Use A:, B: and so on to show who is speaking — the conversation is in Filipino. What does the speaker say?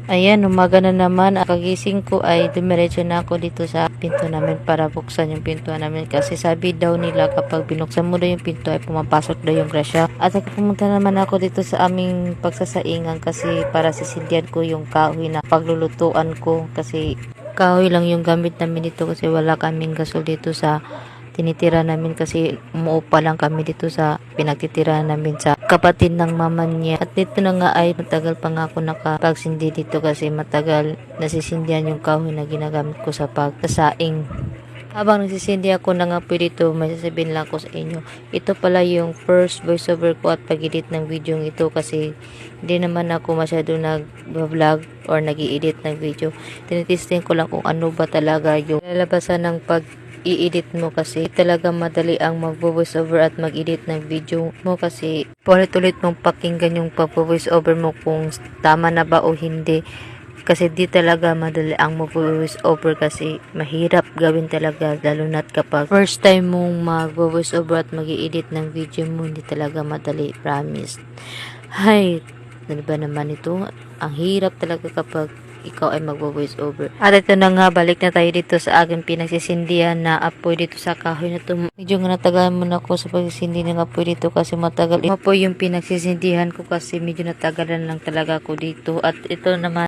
A: Ayan, umaga na naman. Kagising ko ay dumiretso na ako dito sa pinto namin para buksan yung pintuan namin. Kasi sabi daw nila kapag binuksan mo daw yung pinto ay pumapasok daw yung grasya. At pumunta naman ako dito sa aming pagsasaingan kasi para sisindihan ko yung kahoy na paglulutuan ko. Kasi kahoy lang yung gamit namin dito kasi wala kaming gasol dito sa tinitira namin kasi umuupa lang kami dito sa pinagtitira namin sa kapatid ng mama niya. At dito na nga ay matagal pa nga ako nakapagsindi dito kasi matagal nasisindihan yung kahoy na ginagamit ko sa pagsasaing. Habang nagsisindi ako na nga po dito, may sasabihin lang ako sa inyo. Ito pala yung first voiceover ko at pag-edit ng video ito kasi hindi naman ako masyado nag-vlog or nag-i-edit ng video. Tinitesting ko lang kung ano ba talaga yung lalabasan ng i-edit mo kasi talaga madali ang mag-voice over at mag-edit ng video mo kasi ulit-ulit mong pakinggan yung pag-voice over mo kung tama na ba o hindi kasi di talaga madali ang mag-voice over kasi mahirap gawin talaga lalo na't kapag first time mong mag-voice over at mag-edit ng video mo hindi talaga madali, promise. Hay, ano ba naman ito? Ang hirap talaga kapag ikaw ay magvo-voice over. At ito na nga, balik na tayo dito sa aking pinagsisindihan na apoy dito sa kahoy na ito. Medyo nga natagal muna ako sa pagsisindi ng apoy dito kasi matagal. Apoy yung pinagsisindihan ko kasi medyo natagalan lang talaga ako dito. At ito naman,